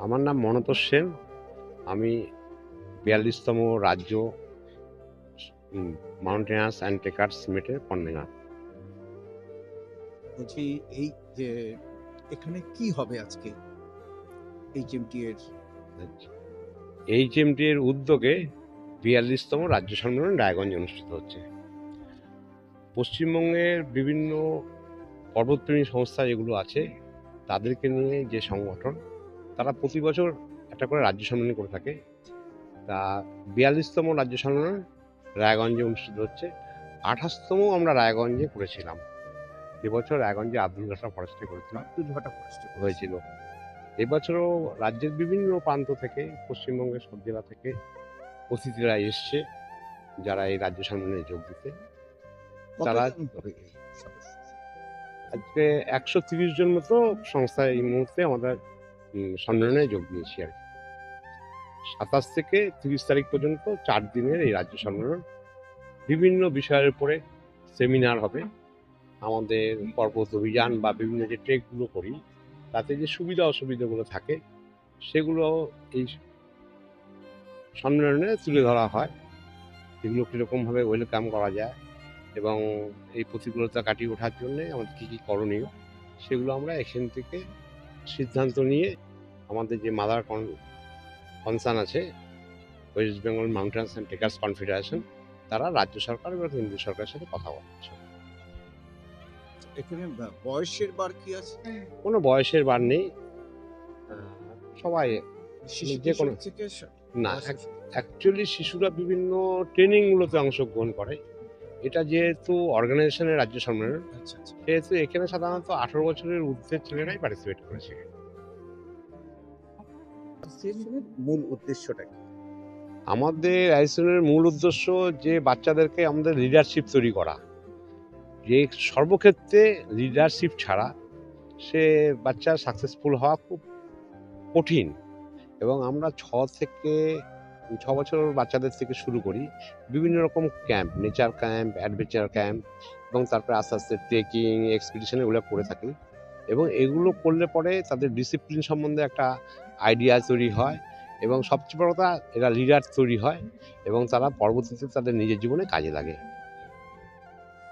আমার নাম মনতোষ সেন। আমি ৪২তম রাজ্য মাউন্টেনার্স অ্যান্ড ট্রেকার্স মিটের কনভেনার। বলছি এই যে এখানে কি হবে আজকে HMT এর? HMT এর উদ্যোগে ৪২তম রাজ্য সম্মেলন রায়গঞ্জে অনুষ্ঠিত হচ্ছে। পশ্চিমবঙ্গের বিভিন্ন পর্বতপ্রেমী সংস্থা যেগুলো আছে তাদেরকে নিয়ে যে সংগঠন, তারা প্রতি বছর একটা করে রাজ্য সম্মেলন করে থাকে। তা ৪২তম রাজ্য সম্মেলন রায়গঞ্জে অনুষ্ঠিত হচ্ছে। ২৮তম আমরা রায়গঞ্জে করেছিলাম। এবছর রায়গঞ্জে আব্দুলঘাটা ফরেস্টে করেছিলাম, আব্দুলঘাটা ফরেস্টে হয়েছিল। এবছরও রাজ্যের বিভিন্ন প্রান্ত থেকে, পশ্চিমবঙ্গের সব জেলা থেকে অতিথিরা এসছে যারা এই রাজ্য সম্মেলনে যোগ দিতে। তারা কতজন হবে এই সদস্য? আজকে ১৩০ জন মতো সংস্থা এই মুহূর্তে আমাদের সম্মেলনে যোগ দিয়েছি আর কি। ২৭ থেকে ৩০ তারিখ পর্যন্ত ৪ দিনের এই রাজ্য সম্মেলন। বিভিন্ন বিষয়ের উপরে সেমিনার হবে। আমাদের পর্বত অভিযান বা বিভিন্ন যে ট্রেকগুলো করি তাতে যে সুবিধা অসুবিধাগুলো থাকে সেগুলো এই সম্মেলনে তুলে ধরা হয়। এগুলো কীরকমভাবে ওয়েলকাম করা যায় এবং এই প্রতিকূলতা কাটিয়ে ওঠার জন্যে আমাদের কী কী করণীয় সেগুলো আমরা এখান থেকে সিদ্ধান্ত নিয়ে আমাদের যে মাদার কনসার্ন আছে West Bengal mountains and trekkers confederation, তারা রাজ্য সরকার এবং কেন্দ্রীয় সরকারের সাথে কথা বলছে। এখানে বয়সের বার কি আছে? কোনো বয়সের বার নেই, সবাই শিশু যে কোনো থেকে না। অ্যাকচুয়ালি শিশুরা বিভিন্ন ট্রেনিংগুলোতে অংশগ্রহণ করে। এটা যেহেতু অর্গানাইজেশনের রাজ্য সম্মেলন, আচ্ছা আচ্ছা। সেহেতু এখানে সাধারণত ১৮ বছরের ঊর্ধ্বের ছেলেরাই পার্টিসিপেট করেছে। মূল উদ্দেশ্যটা কি? আমাদের অ্যাসোসিয়েশনের মূল উদ্দেশ্য যে বাচ্চাদেরকে আমাদের লিডারশিপ তৈরি করা। যে সর্বক্ষেত্রে লিডারশিপ ছাড়া সে বাচ্চা সাকসেসফুল হওয়া খুব কঠিন। এবং আমরা ৬ বছর বাচ্চাদের থেকে শুরু করি বিভিন্ন রকম camp, nature camp, adventure camp এবং তারপরে আস্তে আস্তে ট্রেকিং, এক্সপিডিশন এগুলো করে থাকি। এবং এগুলো করলে পরে তাদের ডিসিপ্লিন সম্বন্ধে একটা আইডিয়া তৈরি হয় এবং সবচেয়ে বড় কথা এরা লিডার তৈরি হয় এবং তারা পরবর্তীতে তাদের নিজের জীবনে কাজে লাগে।